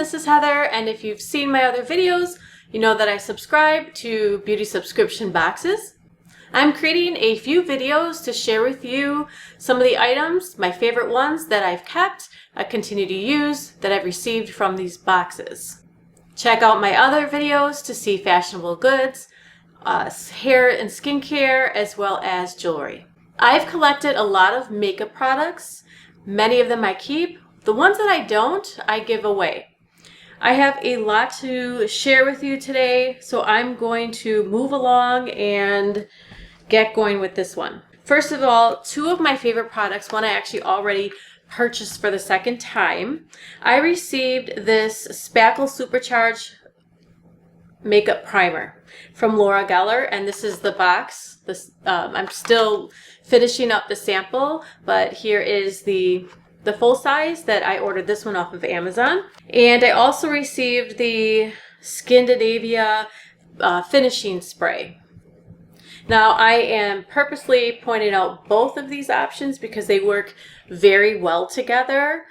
this is Heather, and if you've seen my other videos, you know that I subscribe to beauty subscription boxes. I'm creating a few videos to share with you some of the items, my favorite ones that I've kept, I continue to use, that I've received from these boxes. Check out my other videos to see fashionable goods, hair and skincare, as well as jewelry. I've collected a lot of makeup products. Many of them I keep. The ones that I don't, I give away. I have a lot to share with you today, so I'm going to move along and get going with this one. First of all, two of my favorite products, one I actually already purchased for the second time. I received this Spackle Supercharged makeup primer from Laura Geller, and this is the box. I'm still finishing up the sample, but here is the full size that I ordered this one off of Amazon. And I also received the Scandinavia finishing spray. Now I am purposely pointing out both of these options because they work very well together.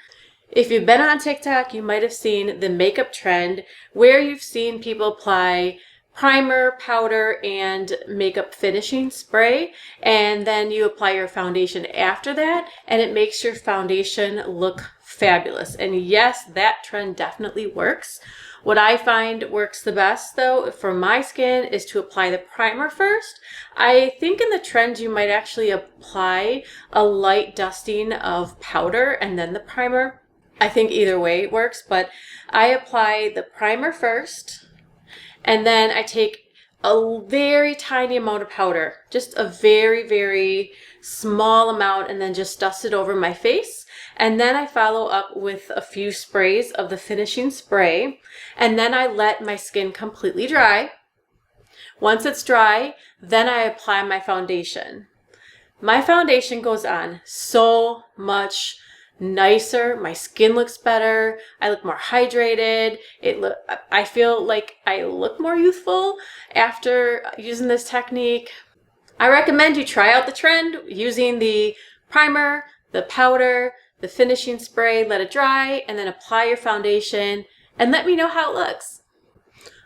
If you've been on TikTok, you might have seen the makeup trend where you've seen people apply primer, powder, and makeup finishing spray, and then you apply your foundation after that, and it makes your foundation look fabulous. And yes, that trend definitely works. What I find works the best, though, for my skin is to apply the primer first. I think in the trend you might actually apply a light dusting of powder and then the primer. I think either way works, but I apply the primer first, and then I take a very tiny amount of powder, just a very, very small amount, and then just dust it over my face. And then I follow up with a few sprays of the finishing spray, and then I let my skin completely dry. Once it's dry, then I apply my foundation. My foundation goes on so much nicer. My skin looks better. I look more hydrated. I feel like I look more youthful after using this technique. I recommend you try out the trend using the primer, the powder, the finishing spray, let it dry, and then apply your foundation and let me know how it looks.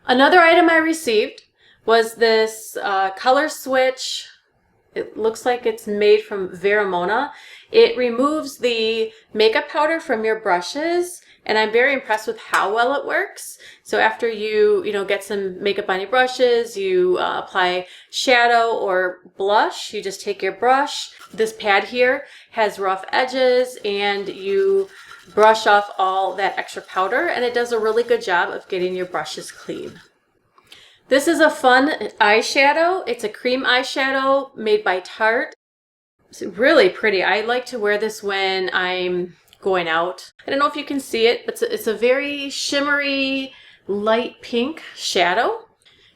Another item I received was this color switch. It looks like it's made from Veromona. It removes the makeup powder from your brushes, and I'm very impressed with how well it works. So after you get some makeup on your brushes, you apply shadow or blush, you just take your brush. This pad here has rough edges, and you brush off all that extra powder, and it does a really good job of getting your brushes clean. This is a fun eyeshadow. It's a cream eyeshadow made by Tarte. It's really pretty. I like to wear this when I'm going out. I don't know if you can see it, but it's a very shimmery, light pink shadow.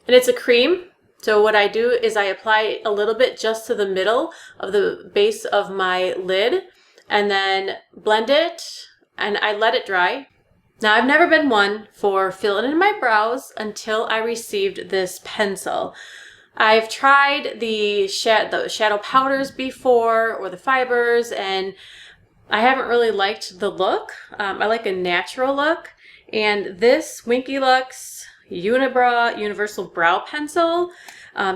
And it's a cream. So what I do is I apply a little bit just to the middle of the base of my lid, and then blend it, and I let it dry. Now, I've never been one for filling in my brows until I received this pencil. I've tried the shadow powders before, or the fibers, and I haven't really liked the look. I like a natural look, and this Winky Luxe Unibrow Universal Brow Pencil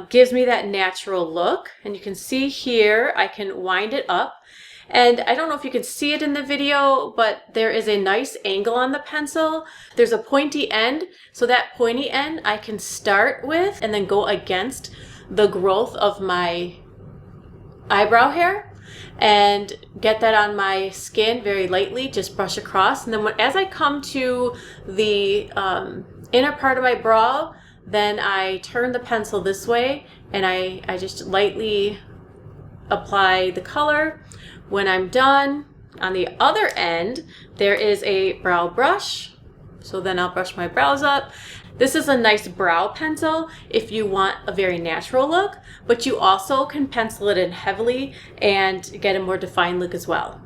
gives me that natural look. And you can see here, I can wind it up. And I don't know if you can see it in the video, but there is a nice angle on the pencil. There's a pointy end, so that pointy end I can start with and then go against the growth of my eyebrow hair and get that on my skin very lightly, just brush across. And then as I come to the inner part of my brow, then I turn the pencil this way and I just lightly apply the color. When I'm done, on the other end, there is a brow brush. So then I'll brush my brows up. This is a nice brow pencil if you want a very natural look, but you also can pencil it in heavily and get a more defined look as well.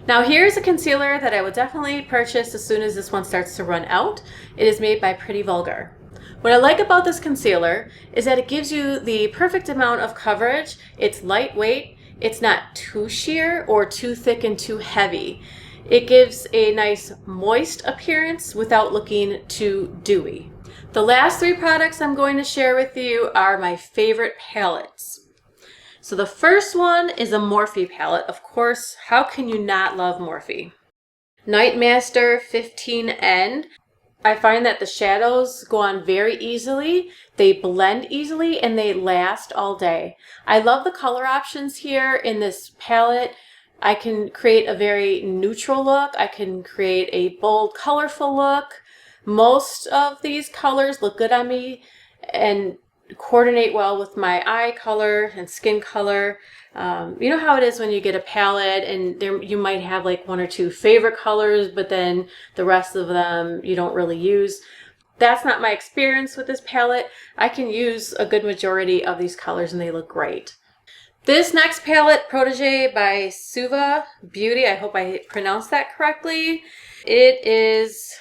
Now here's a concealer that I would definitely purchase as soon as this one starts to run out. It is made by Pretty Vulgar. What I like about this concealer is that it gives you the perfect amount of coverage. It's lightweight. It's not too sheer or too thick and too heavy. It gives a nice moist appearance without looking too dewy. The last 3 products I'm going to share with you are my favorite palettes. So the first one is a Morphe palette. Of course, how can you not love Morphe? Nightmaster 15N. I find that the shadows go on very easily, they blend easily, and they last all day. I love the color options here in this palette. I can create a very neutral look. I can create a bold, colorful look. Most of these colors look good on me and coordinate well with my eye color and skin color. You know how it is when you get a palette and you might have like 1 or 2 favorite colors, but then the rest of them you don't really use. That's not my experience with this palette. I can use a good majority of these colors and they look great. This next palette, Protégé by Suva Beauty, I hope I pronounced that correctly. It is,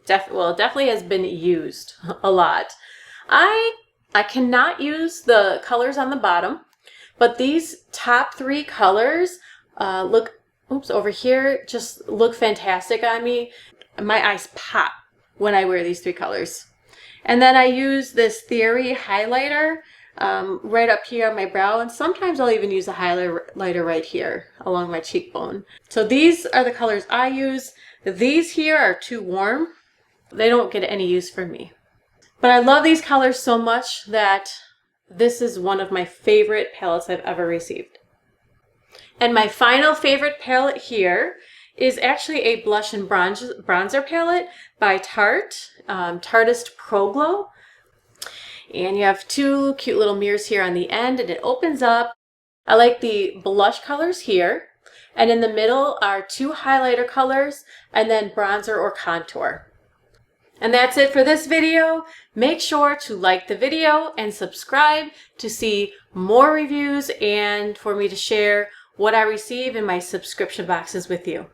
definitely has been used a lot. I cannot use the colors on the bottom, but these top 3 colors over here, just look fantastic on me. My eyes pop when I wear these 3 colors. And then I use this Theory highlighter right up here on my brow, and sometimes I'll even use a highlighter right here along my cheekbone. So these are the colors I use. These here are too warm. They don't get any use from me. But I love these colors so much that this is one of my favorite palettes I've ever received. And my final favorite palette here is actually a blush and bronzer palette by Tarte, Tarteist Pro Glow. And you have 2 cute little mirrors here on the end, and it opens up. I like the blush colors here, and in the middle are 2 highlighter colors, and then bronzer or contour. And that's it for this video. Make sure to like the video and subscribe to see more reviews and for me to share what I receive in my subscription boxes with you.